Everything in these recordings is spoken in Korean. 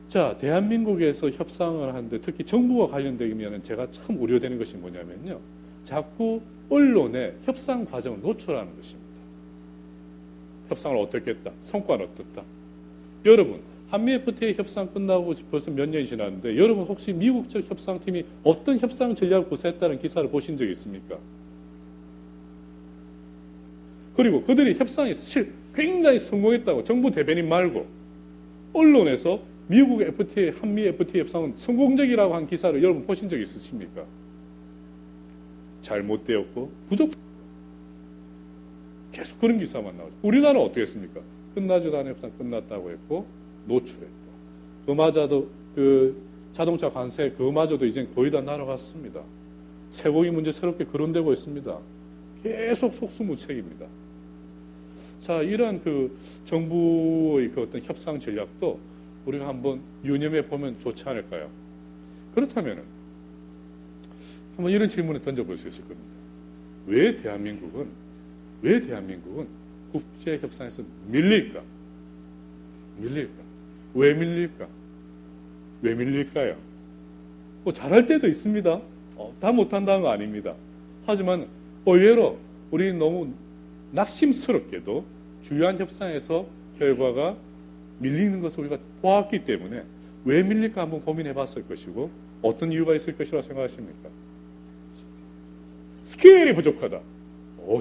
자, 대한민국에서 협상을 하는데 특히 정부와 관련되면 제가 참 우려되는 것이 뭐냐면요. 자꾸 언론에 협상 과정을 노출하는 것입니다. 협상을 어떻게 했다. 성과는 어떻다. 여러분, 한미 FTA 협상 끝나고 벌써 몇 년이 지났는데 여러분 혹시 미국 측 협상팀이 어떤 협상 전략을 구사했다는 기사를 보신 적이 있습니까? 그리고 그들이 협상이 굉장히 성공했다고 정부 대변인 말고 언론에서 미국 FTA, 한미 FTA 협상은 성공적이라고 한 기사를 여러분 보신 적 있으십니까? 잘못되었고 부족. 계속 그런 기사만 나오죠. 우리나라는 어떻게 했습니까? 끝나지도 않은 협상 끝났다고 했고 노출했고 그마저도 그 자동차 관세 그마저도 이제 거의 다 날아갔습니다. 쇠고기 문제 새롭게 거론되고 있습니다. 계속 속수무책입니다. 자, 이러한 그 정부의 그 어떤 협상 전략도 우리가 한번 유념해 보면 좋지 않을까요? 그렇다면은 한번 이런 질문을 던져볼 수 있을 겁니다. 왜 대한민국은 국제 협상에서 밀릴까? 왜 밀릴까? 왜 밀릴까요? 뭐 잘할 때도 있습니다. 다 못한다는 거 아닙니다. 하지만 의외로 우리는 너무 낙심스럽게도 주요한 협상에서 결과가 밀리는 것을 우리가 보았기 때문에 왜 밀릴까 한번 고민해 봤을 것이고 어떤 이유가 있을 것이라고 생각하십니까? 스케일이 부족하다.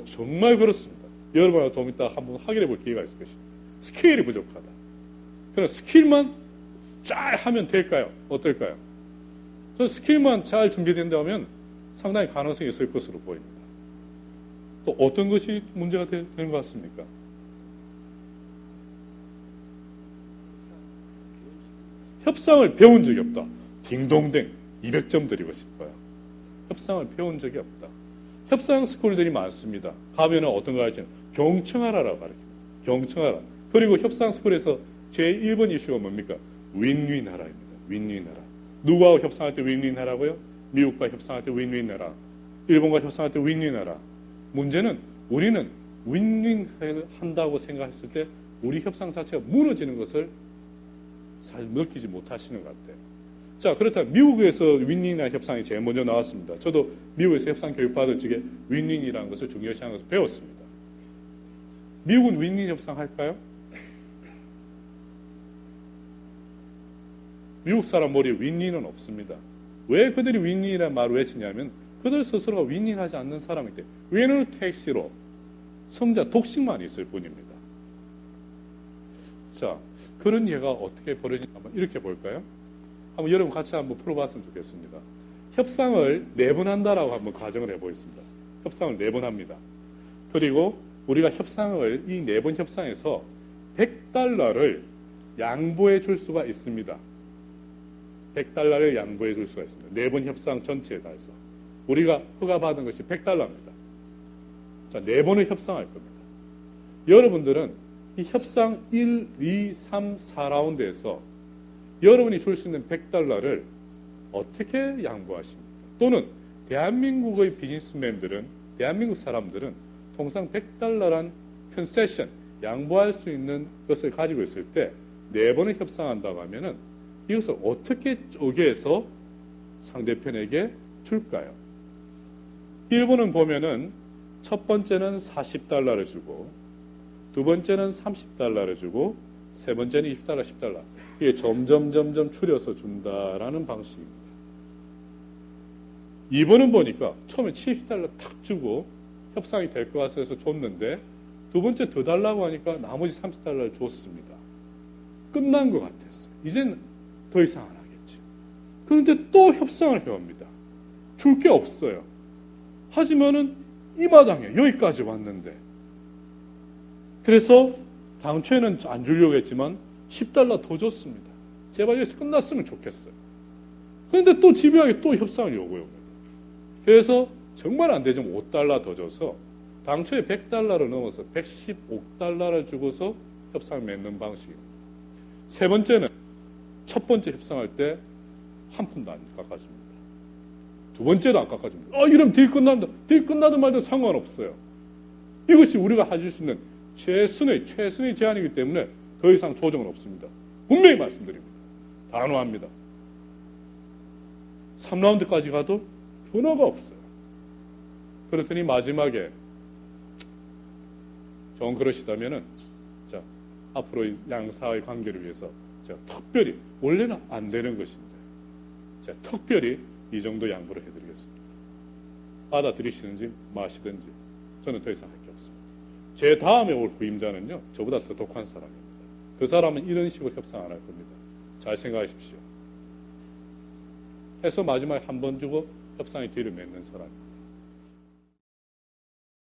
정말 그렇습니다. 여러분하고 좀 이따 한번 확인해 볼 기회가 있을 것입니다. 스케일이 부족하다. 그럼 스킬만 잘 하면 될까요? 어떨까요? 저는 스킬만 잘 준비된다면 상당히 가능성이 있을 것으로 보입니다. 또 어떤 것이 문제가 되는 것 같습니까? 협상을 배운 적이 없다. 딩동댕 200점 드리고 싶어요. 협상을 배운 적이 없다. 협상 스쿨들이 많습니다. 가면은 어떤 거 할지 경청하라라고 가르칩니다. 경청하라. 그리고 협상 스쿨에서 제1번 이슈가 뭡니까? 윈윈하라입니다. 윈윈하라. 누구하고 협상할 때 윈윈하라고요? 미국과 협상할 때 윈윈하라. 일본과 협상할 때 윈윈하라. 문제는 우리는 윈윈한다고 생각했을 때 우리 협상 자체가 무너지는 것을 잘 느끼지 못하시는 것 같아요. 자, 그렇다면 미국에서 윈윈한 협상이 제일 먼저 나왔습니다. 저도 미국에서 협상 교육 받을 적에 윈윈이라는 것을 중요시하는 것을 배웠습니다. 미국은 윈윈 협상 할까요? 미국 사람 머리에 윈윈은 없습니다. 왜 그들이 윈윈이라는 말을 외치냐면 그들 스스로가 윈윈하지 않는 사람이기 때문에 위너를 택시로 성자 독식만 있을 뿐입니다. 자, 그런 예가 어떻게 벌어지나 한번 이렇게 볼까요? 한번 여러분 같이 한번 풀어봤으면 좋겠습니다. 협상을 4번 한다라고 한번 가정을 해보겠습니다. 협상을 4번 합니다. 그리고 우리가 협상을 이 4번 협상에서 $100를 양보해 줄 수가 있습니다. $100를 양보해 줄 수가 있습니다. 4번 협상 전체에 대해서. 우리가 허가받은 것이 $100입니다. 자, 4번을 협상할 겁니다. 여러분들은 이 협상 1, 2, 3, 4라운드에서 여러분이 줄 수 있는 $100를 어떻게 양보하십니까? 또는 대한민국의 비즈니스맨들은, 대한민국 사람들은 통상 $100란 컨세션, 양보할 수 있는 것을 가지고 있을 때 4번을 협상한다고 하면은 이것을 어떻게 쪼개서 상대편에게 줄까요? 1번은 보면은 첫 번째는 $40를 주고 두 번째는 $30를 주고 세 번째는 $20, $10. 이게 점점 줄여서 준다라는 방식입니다. 2번은 보니까 처음에 $70 탁 주고 협상이 될 것 같아서 줬는데 두 번째 더 달라고 하니까 나머지 $30를 줬습니다. 끝난 것 같았어요. 이제는 더 이상 안 하겠지. 그런데 또 협상을 해옵니다. 줄 게 없어요. 하지만은 이 마당에 여기까지 왔는데 그래서 당초에는 안 주려고 했지만 $10 더 줬습니다. 제발 여기서 끝났으면 좋겠어요. 그런데 또 집요하게 또 협상을 요구해옵니다. 그래서 정말 안 되지만 $5 더 줘서 당초에 $100를 넘어서 $115를 주고서 협상을 맺는 방식입니다. 세 번째는 첫 번째 협상할 때 한 푼도 안 깎아줍니다. 두 번째도 안 깎아줍니다. 이러면 딜 끝난다. 딜 끝나든 말든 상관없어요. 이것이 우리가 해줄 수 있는 최순의 제안이기 때문에 더 이상 조정은 없습니다. 분명히 말씀드립니다. 단호합니다. 3라운드까지 가도 변화가 없어요. 그렇더니 마지막에 정 그러시다면은 자, 앞으로 양사의 관계를 위해서 제가 특별히, 원래는 안 되는 것인데 제가 특별히 이 정도 양보를 해드리겠습니다. 받아들이시는지 마시든지 저는 더 이상 할 게 없습니다. 제 다음에 올 후임자는요, 저보다 더 독한 사람입니다. 그 사람은 이런 식으로 협상 안 할 겁니다. 잘 생각하십시오. 해서 마지막에 한 번 주고 협상의 뒤를 맺는 사람입니다.